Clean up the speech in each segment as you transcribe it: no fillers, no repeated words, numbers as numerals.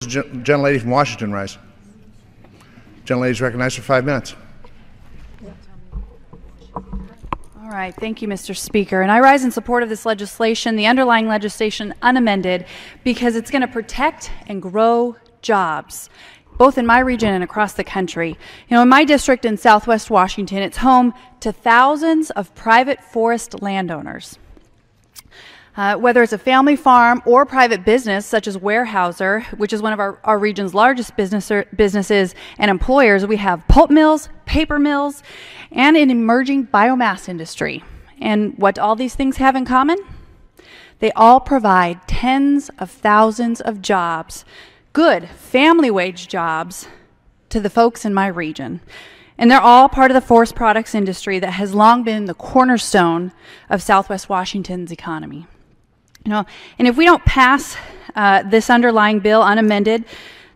Gentlelady from Washington rise. Gentlelady is recognized for 5 minutes. All right, thank you, Mr. Speaker. And I rise in support of this legislation, the underlying legislation unamended, because it's going to protect and grow jobs, both in my region and across the country. You know, in my district in Southwest Washington, it's home to thousands of private forest landowners. Whether it's a family farm or private business, such as Weyerhaeuser, which is one of our region's largest businesses and employers, we have pulp mills, paper mills, and an emerging biomass industry. And what do all these things have in common? They all provide tens of thousands of jobs, good family wage jobs, to the folks in my region. And they're all part of the forest products industry that has long been the cornerstone of Southwest Washington's economy. You know, and if we don't pass this underlying bill unamended,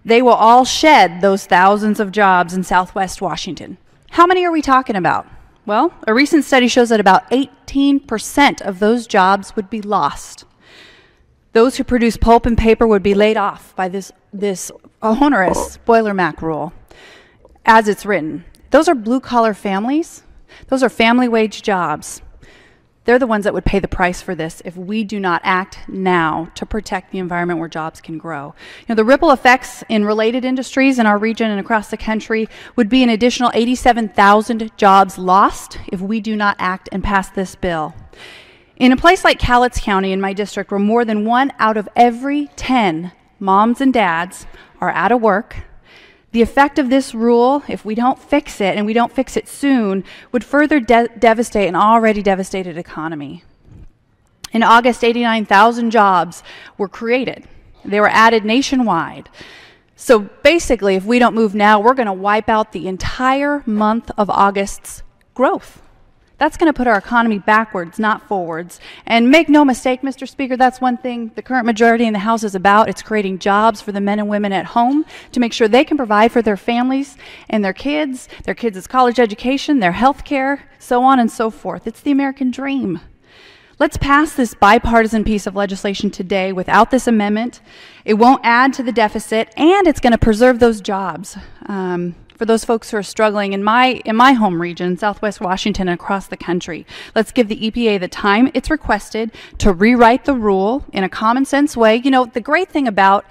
they will all shed those thousands of jobs in Southwest Washington. How many are we talking about? Well, a recent study shows that about 18% of those jobs would be lost. Those who produce pulp and paper would be laid off by this onerous Boiler Mac rule as it's written. Those are blue-collar families. Those are family wage jobs. They're the ones that would pay the price for this if we do not act now to protect the environment where jobs can grow. You know, the ripple effects in related industries in our region and across the country would be an additional 87,000 jobs lost if we do not act and pass this bill. In a place like Cowlitz County in my district, where more than 1 out of every 10 moms and dads are out of work, the effect of this rule, if we don't fix it, and we don't fix it soon, would further devastate an already devastated economy. In August, 89,000 jobs were created. They were added nationwide. So basically, if we don't move now, we're going to wipe out the entire month of August's growth. That's going to put our economy backwards, not forwards. And make no mistake, Mr. Speaker, that's one thing the current majority in the House is about. It's creating jobs for the men and women at home to make sure they can provide for their families and their kids' college education, their health care, so on and so forth. It's the American dream. Let's pass this bipartisan piece of legislation today without this amendment. It won't add to the deficit, and it's going to preserve those jobs. For those folks who are struggling in my home region, Southwest Washington, and across the country. Let's give the EPA the time it's requested to rewrite the rule in a common sense way. You know, the great thing about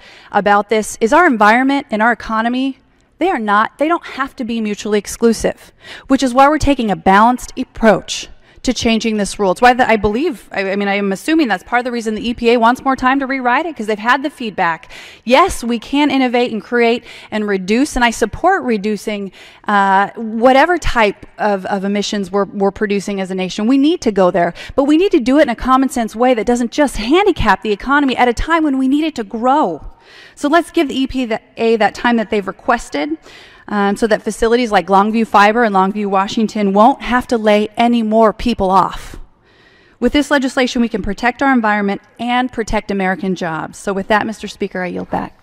this is our environment and our economy, they don't have to be mutually exclusive, which is why we're taking a balanced approach to changing this rule. It's why I am assuming that's part of the reason the EPA wants more time to rewrite it, because they've had the feedback. Yes, we can innovate and create and reduce, and I support reducing whatever type of emissions we're producing as a nation. We need to go there, but we need to do it in a common sense way that doesn't just handicap the economy at a time when we need it to grow. So let's give the EPA that time that they've requested. So that facilities like Longview Fiber and Longview, Washington won't have to lay any more people off. With this legislation, we can protect our environment and protect American jobs. So with that, Mr. Speaker, I yield back.